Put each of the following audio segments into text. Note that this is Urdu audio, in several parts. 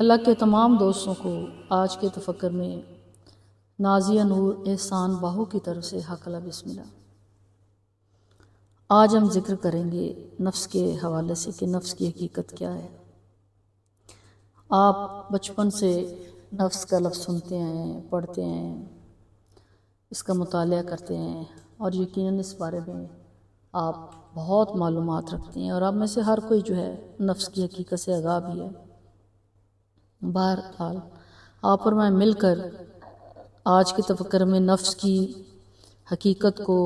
اللہ کے تمام دوستوں کو آج کے تفکر میں نازیہ نور احسان باہو کی طرف سے حق اللہ بسم اللہ۔ آج ہم ذکر کریں گے نفس کے حوالے سے کہ نفس کی حقیقت کیا ہے۔ آپ بچپن سے نفس کا لفظ سنتے ہیں، پڑھتے ہیں، اس کا مطالعہ کرتے ہیں اور یقیناً اس بارے میں آپ بہت معلومات رکھتے ہیں اور آپ میں سے ہر کوئی جو ہے نفس کی حقیقت سے آگاہ بھی ہے۔ بہرحال آپ اور میں مل کر آج کے تفکر میں نفس کی حقیقت کو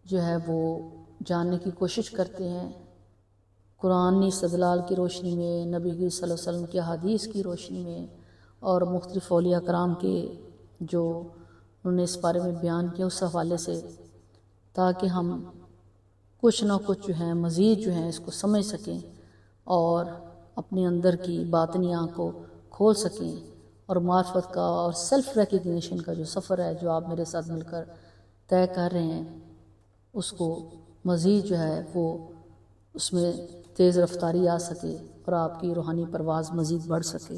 جو ہے وہ جاننے کی کوشش کرتے ہیں، قرآنی استدلال کی روشنی میں، نبی صلی اللہ علیہ وسلم کی حدیث کی روشنی میں اور مختلف اولیاء کرام کے جو انہوں نے اس بارے میں بیان کیا اس حوالے سے، تاکہ ہم کچھ نہ کچھ جو ہے مزید جو ہے اس کو سمجھ سکیں اور اپنے اندر کی باطنی آنکھ کو کھول سکیں اور معرفت کا اور سیلف ریکگنیشن کا جو سفر ہے جو آپ میرے ساتھ مل کر طے کر رہے ہیں اس کو مزید جو ہے وہ اس میں تیز رفتاری آ سکے اور آپ کی روحانی پرواز مزید بڑھ سکے۔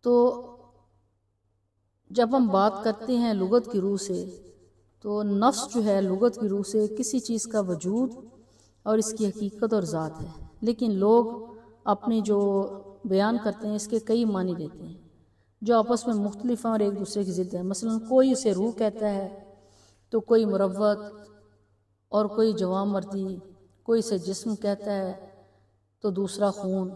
تو جب ہم بات کرتے ہیں لغت کی روح سے تو نفس جو ہے لغت کی روح سے کسی چیز کا وجود اور اس کی حقیقت اور ذات ہے، لیکن لوگ اپنے جو بیان کرتے ہیں اس کے کئی معنی دیتے ہیں جو آپس میں مختلف ہیں اور ایک دوسرے کی ضد ہیں۔ مثلا کوئی اسے روح کہتا ہے تو کوئی مروت اور کوئی جوان مردی، کوئی اسے جسم کہتا ہے تو دوسرا خون،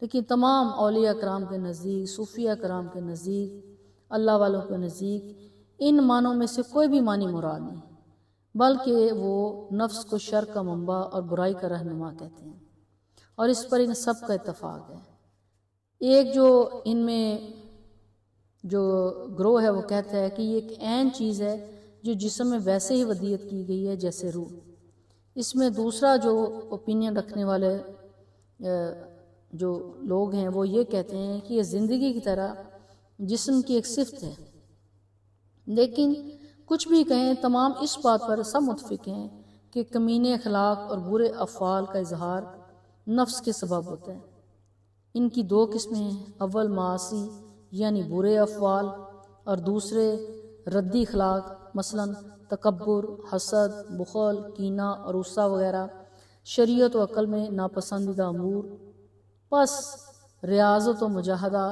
لیکن تمام اولیاء کرام کے نزدیک، صوفیہ کرام کے نزدیک، اللہ والوں کے نزدیک ان معنوں میں سے کوئی بھی معنی مراد نہیں، بلکہ وہ نفس کو شر کا منبع اور برائی کا رہنما کہتے ہیں اور اس پر ان سب کا اتفاق ہے۔ ایک جو ان میں جو گروہ ہے وہ کہتا ہے کہ یہ ایک عین چیز ہے جو جسم میں ویسے ہی ودیت کی گئی ہے جیسے روح۔ اس میں دوسرا جو اوپینین رکھنے والے جو لوگ ہیں وہ یہ کہتے ہیں کہ یہ زندگی کی طرح جسم کی ایک صفت ہے، لیکن کچھ بھی کہیں تمام اس بات پر سب متفق ہیں کہ کمینے اخلاق اور برے افعال کا اظہار نفس کے سبب ہوتا ہے۔ ان کی دو قسمیں ہیں، اول معاصی یعنی برے افعال اور دوسرے ردی اخلاق، مثلا تکبر، حسد، بخل، کینہ اور غصہ وغیرہ، شریعت و عقل میں ناپسندیدہ امور۔ پس ریاضت و مجاہدہ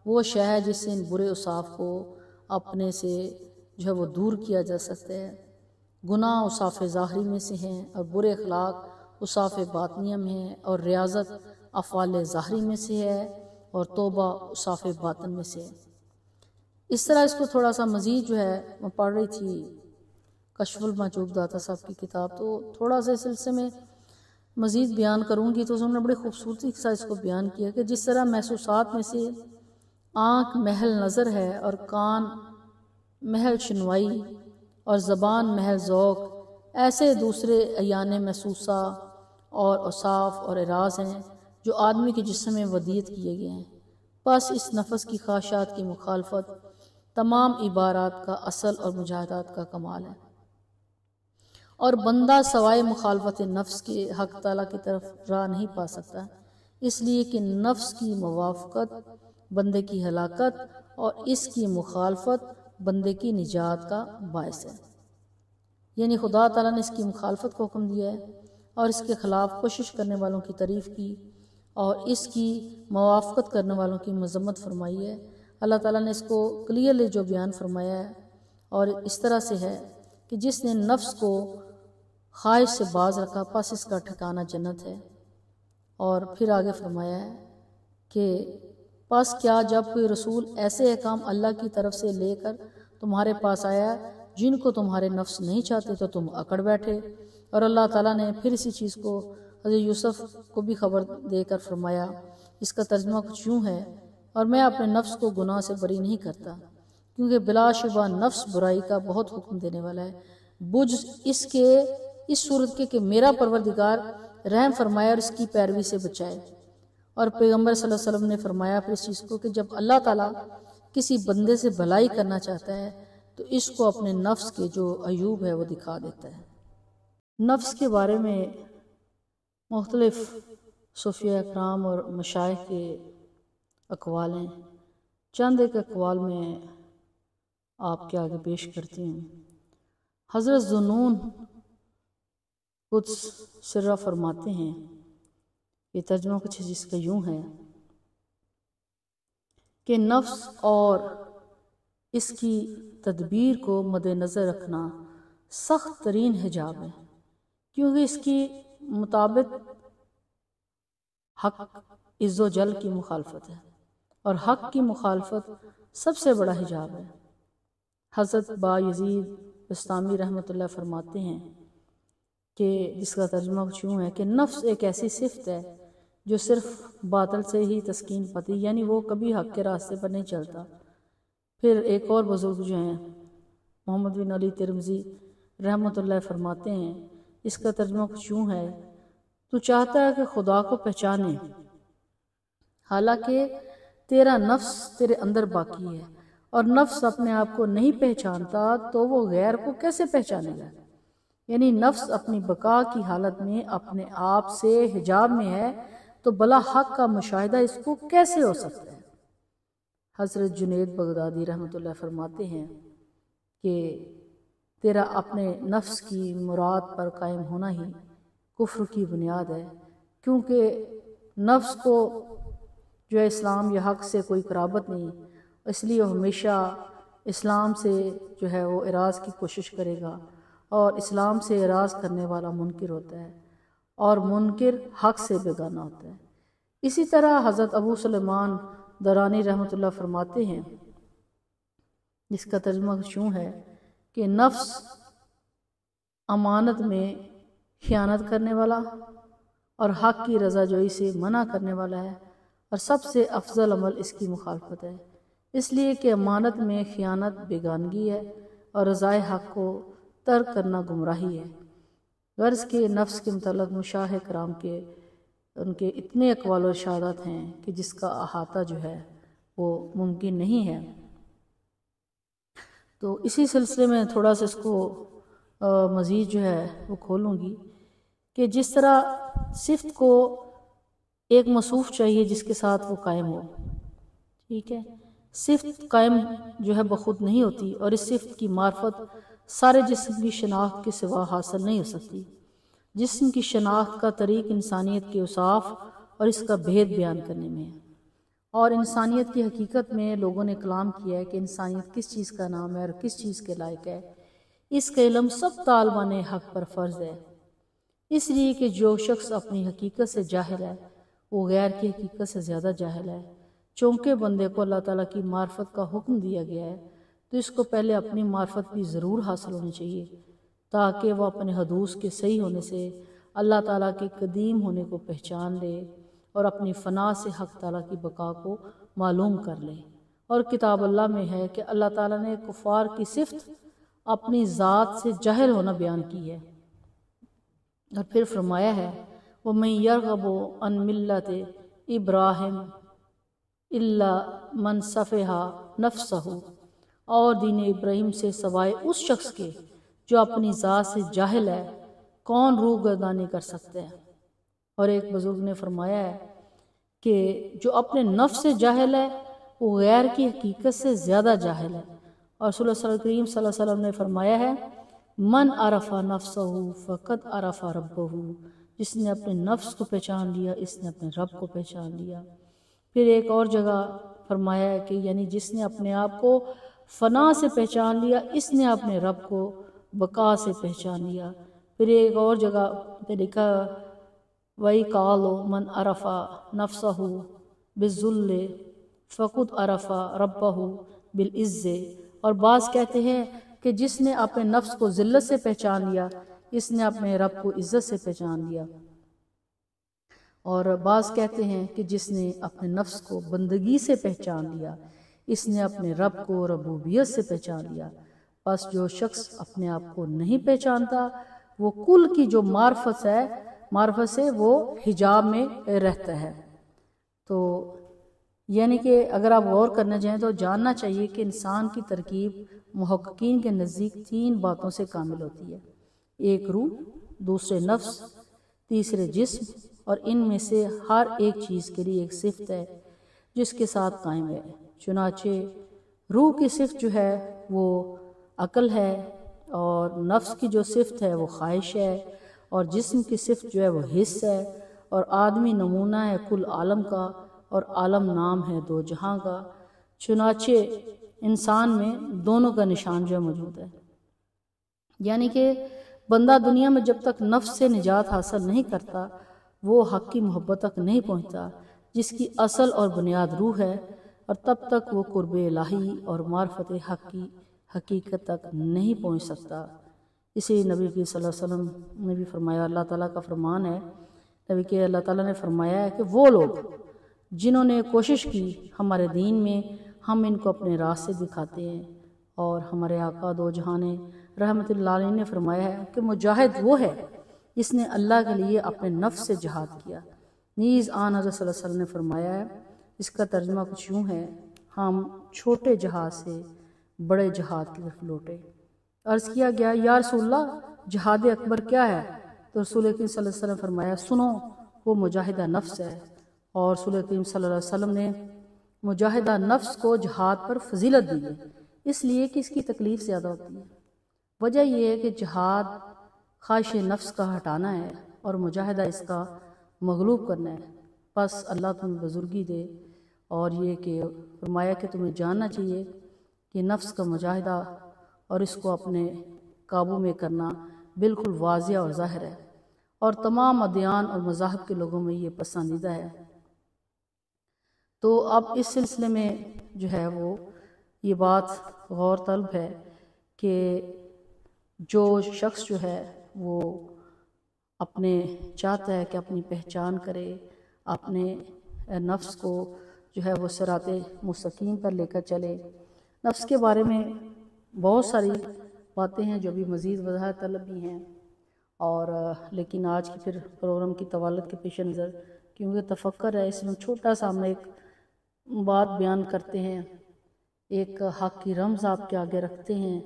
وہ شے ہے جس سے ان برے اوصاف کو اپنے سے جو ہے وہ دور کیا جا سکتا ہے۔ گناہ اوصاف ظاہری میں سے ہیں اور برے اخلاق اوصاف باطنیہ میں ہیں، اور ریاضت افعال ظاہری میں سے ہے اور توبہ اوصاف باطن میں سے ہے۔ اس طرح اس کو تھوڑا سا مزید جو ہے میں پڑھ رہی تھی کشف المحجوب داتا صاحب کی کتاب، تو تھوڑا سا اس سلسلے میں مزید بیان کروں گی تو انہوں نے بڑی خوبصورتی کے ساتھ اس کو بیان کیا کہ جس طرح محسوسات میں سے آنکھ محل نظر ہے اور کان محل شنوائی اور زبان محل ذوق، ایسے دوسرے اعیان محسوسہ اور اوصاف اور اراز ہیں جو آدمی کے جسم میں ودیت کیے گئے ہیں۔ پس اس نفس کی خواہشات کی مخالفت تمام عبارات کا اصل اور مجاہدات کا کمال ہے، اور بندہ سوائے مخالفت نفس کے حق تعالیٰ کی طرف راہ نہیں پا سکتا، اس لیے کہ نفس کی موافقت بندے کی ہلاکت اور اس کی مخالفت بندے کی نجات کا باعث ہے۔ یعنی خدا تعالیٰ نے اس کی مخالفت کو حکم دیا ہے اور اس کے خلاف کوشش کرنے والوں کی تعریف کی اور اس کی موافقت کرنے والوں کی مذمت فرمائی ہے۔ اللہ تعالیٰ نے اس کو کلیئرلی جو بیان فرمایا ہے اور اس طرح سے ہے کہ جس نے نفس کو خواہش سے باز رکھا پس اس کا ٹھکانہ جنت ہے، اور پھر آگے فرمایا ہے کہ پس کیا جب کوئی رسول ایسے احکام اللہ کی طرف سے لے کر تمہارے پاس آیا جن کو تمہارے نفس نہیں چاہتے تو تم اکڑ بیٹھے۔ اور اللہ تعالیٰ نے پھر اسی چیز کو حضرت یوسف کو بھی خبر دے کر فرمایا، اس کا ترجمہ کچھ یوں ہے، اور میں اپنے نفس کو گناہ سے بری نہیں کرتا کیونکہ بلا شبہ نفس برائی کا بہت حکم دینے والا ہے، بجز اس کے اس صورت کے کہ میرا پروردگار رحم فرمائے اور اس کی پیروی سے بچائے۔ اور پیغمبر صلی اللہ علیہ وسلم نے فرمایا پھر اس چیز کو کہ جب اللہ تعالیٰ کسی بندے سے بھلائی کرنا چاہتا ہے تو اس کو اپنے نفس کے جو عیوب ہے وہ دکھا دیتا ہے۔ نفس کے بارے میں مختلف صوفیہ اکرام اور مشائخ کے اقوال ہیں۔ چند ایک اقوال میں آپ کے آگے پیش کرتی ہوں۔ حضرت ذوالنون قدس سرہ فرماتے ہیں، یہ ترجمہ کچھ جس کا یوں ہے کہ نفس اور اس کی تدبیر کو مد نظر رکھنا سخت ترین حجاب ہے، کیونکہ اس کی مطابق حق عز و جل کی مخالفت ہے، اور حق کی مخالفت سب سے بڑا حجاب ہے۔ حضرت با یزید بستامی رحمۃ اللہ فرماتے ہیں کہ جس کا ترجمہ کچھ یوں ہے کہ نفس ایک ایسی صفت ہے جو صرف باطل سے ہی تسکین پاتی، یعنی وہ کبھی حق کے راستے پر نہیں چلتا۔ پھر ایک اور بزرگ جو ہیں محمد بن علی ترمذی رحمۃ اللہ فرماتے ہیں، اس کا ترجمہ کچھ یوں ہے، تو چاہتا ہے کہ خدا کو پہچانے حالانکہ تیرا نفس تیرے اندر باقی ہے، اور نفس اپنے آپ کو نہیں پہچانتا تو وہ غیر کو کیسے پہچانے گا؟ یعنی نفس اپنی بقا کی حالت میں اپنے آپ سے حجاب میں ہے، تو بلا حق کا مشاہدہ اس کو کیسے ہو سکتا ہے؟ حضرت جنید بغدادی رحمۃ اللہ فرماتے ہیں کہ تیرا اپنے نفس کی مراد پر قائم ہونا ہی کفر کی بنیاد ہے، کیونکہ نفس کو جو ہے اسلام یا حق سے کوئی قرابت نہیں، اس لیے وہ ہمیشہ اسلام سے جو ہے وہ اعراض کی کوشش کرے گا، اور اسلام سے اعراض کرنے والا منکر ہوتا ہے، اور منکر حق سے بیگانہ ہوتا ہے۔ اسی طرح حضرت ابو سلیمان درانی رحمۃ اللہ فرماتے ہیں، جس کا ترجمہ یوں ہے کہ نفس امانت میں خیانت کرنے والا اور حق کی رضا جوئی سے منع کرنے والا ہے، اور سب سے افضل عمل اس کی مخالفت ہے، اس لیے کہ امانت میں خیانت بیگانگی ہے اور رضائے حق کو ترک کرنا گمراہی ہے۔ غرض کے نفس کے متعلق مشائخ کرام کے ان کے اتنے اقوال و ارشادات ہیں کہ جس کا احاطہ جو ہے وہ ممکن نہیں ہے۔ تو اسی سلسلے میں تھوڑا سا اس کو مزید جو ہے وہ کھولوں گی کہ جس طرح صفت کو ایک موصوف چاہیے جس کے ساتھ وہ قائم ہو، ٹھیک ہے، صفت قائم جو ہے بخود نہیں ہوتی، اور اس صفت کی معرفت سارے جسم کی شناخت کے سوا حاصل نہیں ہو سکتی۔ جسم کی شناخت کا طریق انسانیت کے اوصاف اور اس کا بھید بیان کرنے میں ہے، اور انسانیت کی حقیقت میں لوگوں نے کلام کیا ہے کہ انسانیت کس چیز کا نام ہے اور کس چیز کے لائق ہے۔ اس کا علم سب طالبان حق پر فرض ہے، اس لیے کہ جو شخص اپنی حقیقت سے جاہل ہے وہ غیر کی حقیقت سے زیادہ جاہل ہے۔ چونکہ بندے کو اللہ تعالیٰ کی معرفت کا حکم دیا گیا ہے تو اس کو پہلے اپنی معرفت بھی ضرور حاصل ہونی چاہیے، تاکہ وہ اپنے حدوث کے صحیح ہونے سے اللہ تعالیٰ کے قدیم ہونے کو پہچان لے، اور اپنی فنا سے حق تعالیٰ کی بقا کو معلوم کر لے۔ اور کتاب اللہ میں ہے کہ اللہ تعالیٰ نے کفار کی صفت اپنی ذات سے جاہل ہونا بیان کی ہے، اور پھر فرمایا ہے وَمَن يَرْغَبُ عَن مِلَّةِ إِبْرَاهِيمَ إِلَّا مَنْ سَفِهَ نَفْسَهُ، اور دین ابراہیم سے سوائے اس شخص کے جو اپنی ذات سے جاہل ہے کون روح گردانی کر سکتے ہیں۔ اور ایک بزرگ نے فرمایا ہے کہ جو اپنے نفس سے جاہل ہے وہ غیر کی حقیقت سے زیادہ جاہل ہے، اور رسول اللہ کریم صلی اللہ علیہ وسلم نے فرمایا ہے من عرف نفسہ فقد عرف ربہ، جس نے اپنے نفس کو پہچان لیا اس نے اپنے رب کو پہچان لیا۔ پھر ایک اور جگہ فرمایا ہے کہ یعنی جس نے اپنے آپ کو فنا سے پہچان لیا اس نے اپنے رب کو بقا سے پہچان لیا۔ پھر ایک اور جگہ پہ لکھا وَإِقَالُ مَنْ عَرَفَ نَفْسَهُ بِالذُّلِّ فَقُدْ عَرَفَ رَبَّهُ بِالْعِزِّ، اور بعض کہتے ہیں کہ جس نے اپنے نفس کو ذلت سے پہچان لیا اس نے اپنے رب کو عزت سے پہچان لیا، اور بعض کہتے ہیں کہ جس نے اپنے نفس کو بندگی سے پہچان لیا اس نے اپنے رب کو ربوبیت سے پہچان لیا۔ بس جو شخص اپنے آپ کو نہیں پہچانتا وہ کل کی جو معرفت سے وہ حجاب میں رہتا ہے۔ تو یعنی کہ اگر آپ غور کرنا چاہیں تو جاننا چاہیے کہ انسان کی ترکیب محققین کے نزدیک 3 باتوں سے کامل ہوتی ہے، ایک روح، دوسرے نفس، تیسرے جسم اور ان میں سے ہر ایک چیز کے لیے ایک صفت ہے جس کے ساتھ قائم ہے۔ چنانچہ روح کی صفت جو ہے وہ عقل ہے، اور نفس کی جو صفت ہے وہ خواہش ہے، اور جسم کی صفت جو ہے وہ حس ہے، اور آدمی نمونہ ہے کل عالم کا، اور عالم نام ہے دو جہاں کا۔ چنانچہ انسان میں دونوں کا نشان جو ہے موجود ہے، یعنی کہ بندہ دنیا میں جب تک نفس سے نجات حاصل نہیں کرتا وہ حق کی محبت تک نہیں پہنچتا جس کی اصل اور بنیاد روح ہے، اور تب تک وہ قرب الہی اور معرفت حق کی حقیقت تک نہیں پہنچ سکتا۔ اسی نبی کی صلی اللہ علیہ وسلم نے بھی فرمایا، اللہ تعالیٰ کا فرمان ہے، نبی کہ اللہ تعالیٰ نے فرمایا ہے کہ وہ لوگ جنہوں نے کوشش کی ہمارے دین میں، ہم ان کو اپنے راستے دکھاتے ہیں۔ اور ہمارے آقا دو جہاں نے رحمت اللہ علیہ نے فرمایا ہے کہ مجاہد وہ ہے جس نے اللہ کے لیے اپنے نفس سے جہاد کیا۔ نیز آن حضرت صلی اللہ علیہ وسلم نے فرمایا ہے، اس کا ترجمہ کچھ یوں ہے، ہم چھوٹے جہاد سے بڑے جہاد کی طرف لوٹے۔ عرض کیا گیا، یا رسول اللہ جہاد اکبر کیا ہے؟ تو رسول کریم صلی اللہ علیہ وسلم فرمایا، سنو، وہ مجاہدہ نفس ہے۔ اور رسول کریم صلی اللہ علیہ وسلم نے مجاہدہ نفس کو جہاد پر فضیلت دی ہے، اس لیے کہ اس کی تکلیف زیادہ ہوتی ہے۔ وجہ یہ ہے کہ جہاد خواہش نفس کا ہٹانا ہے اور مجاہدہ اس کا مغلوب کرنا ہے۔ بس اللہ تمہیں بزرگی دے، اور یہ کہ فرمایا کہ تمہیں جاننا چاہیے کہ نفس کا مجاہدہ اور اس کو اپنے قابو میں کرنا بالکل واضح اور ظاہر ہے، اور تمام ادیان اور مذاہب کے لوگوں میں یہ پسندیدہ ہے۔ تو اب اس سلسلے میں جو ہے وہ یہ بات غور طلب ہے کہ جو شخص جو ہے وہ اپنے چاہتا ہے کہ اپنی پہچان کرے، اپنے نفس کو جو ہے وہ صراط مستقیم پر لے کر چلے۔ نفس کے بارے میں بہت ساری باتیں ہیں جو بھی مزید وضاحت طلب بھی ہیں، اور لیکن آج کی پھر پروگرام کی طوالت کے پیش نظر کیونکہ تفکر ہے، اس میں چھوٹا سا ہم ایک بات بیان کرتے ہیں، ایک حق کی رمز آپ کے آگے رکھتے ہیں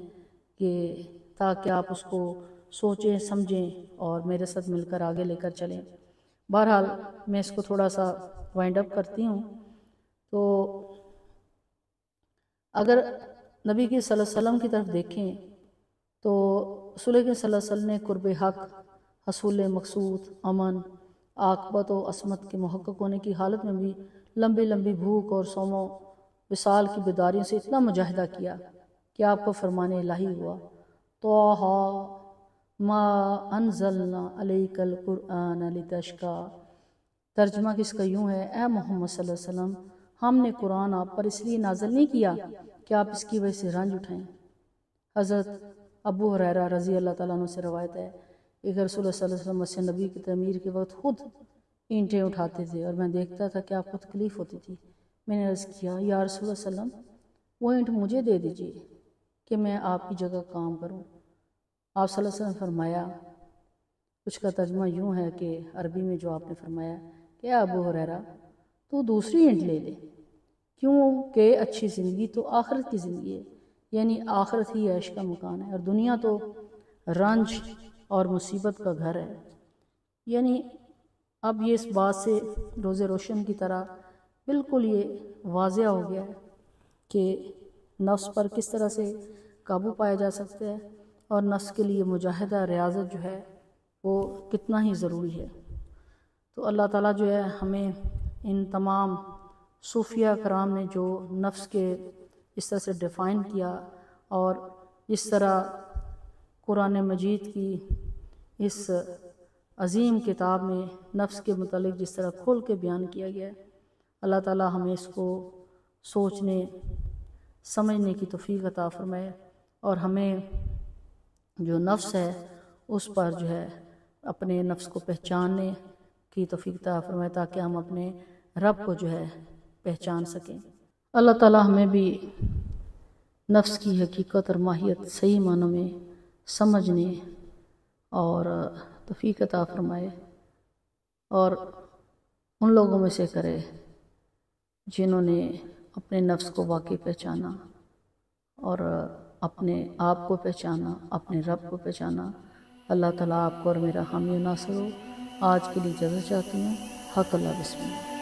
کہ تاکہ آپ اس کو سوچیں سمجھیں اور میرے ساتھ مل کر آگے لے کر چلیں۔ بہرحال میں اس کو تھوڑا سا وائنڈ اپ کرتی ہوں۔ تو اگر نبی کی صلی اللہ علیہ وسلم کی طرف دیکھیں تو رسول کے صلی اللہ علیہ وسلم نے قرب حق، حصول مقصود، امن، عاقبت و عصمت کے محقق ہونے کی حالت میں بھی لمبی لمبی بھوک اور صوم و وصال کی بیداریوں سے اتنا مجاہدہ کیا کہ آپ کو فرمان الہی ہوا، طٰہٰ ما انزلنا علیک القرآن لتشقیٰ۔ ترجمہ کس کا یوں ہے، اے محمد صلی اللہ علیہ وسلم، ہم نے قرآن آپ پر اس لیے نازل نہیں کیا کہ آپ اس کی وجہ سے رنج اٹھائیں۔ حضرت ابو ہریرہ رضی اللہ تعالیٰ عنہ سے روایت ہے کہ رسول اللہ صلی اللہ علیہ وسلم مسجد نبی کی تعمیر کے وقت خود اینٹیں اٹھاتے تھے، اور میں دیکھتا تھا کہ آپ کو تکلیف ہوتی تھی۔ میں نے عرض کیا، یا رسول اللہ صلی اللہ علیہ وسلم وہ اینٹ مجھے دے دیجیے کہ میں آپ کی جگہ کام کروں۔ آپ صلی اللہ علیہ وسلم نے فرمایا، کچھ کا ترجمہ یوں ہے کہ عربی میں جو آپ نے فرمایا کہ ابو ہریرہ تو دوسری اینٹ لے لے، کیونکہ اچھی زندگی تو آخرت کی زندگی ہے، یعنی آخرت ہی عیش کا مکان ہے، اور دنیا تو رنج اور مصیبت کا گھر ہے۔ یعنی اب یہ اس بات سے روز روشن کی طرح بالکل یہ واضح ہو گیا ہے کہ نفس پر کس طرح سے قابو پایا جا سکتا ہے، اور نفس کے لیے مجاہدہ ریاضت جو ہے وہ کتنا ہی ضروری ہے۔ تو اللہ تعالیٰ جو ہے ہمیں ان تمام صوفیہ کرام نے جو نفس کے اس طرح سے ڈیفائن کیا، اور اس طرح قرآن مجید کی اس عظیم کتاب میں نفس کے متعلق جس طرح کھول کے بیان کیا گیا ہے، اللہ تعالیٰ ہمیں اس کو سوچنے سمجھنے کی توفیق عطا فرمائے، اور ہمیں جو نفس ہے اس پر جو ہے اپنے نفس کو پہچاننے کی توفیق عطا فرمائے تاکہ ہم اپنے رب کو جو ہے پہچان سکیں۔ اللہ تعالیٰ ہمیں بھی نفس کی حقیقت اور ماہیت صحیح معنوں میں سمجھنے اور توفیق عطا فرمائے، اور ان لوگوں میں سے کرے جنہوں نے اپنے نفس کو واقعی پہچانا اور اپنے آپ کو پہچانا، اپنے رب کو پہچانا۔ اللہ تعالیٰ آپ کو اور میرا حامی و ناصر ہو۔ آج کے لیے اجازت چاہتی ہوں۔ حق اللہ، بسم اللہ۔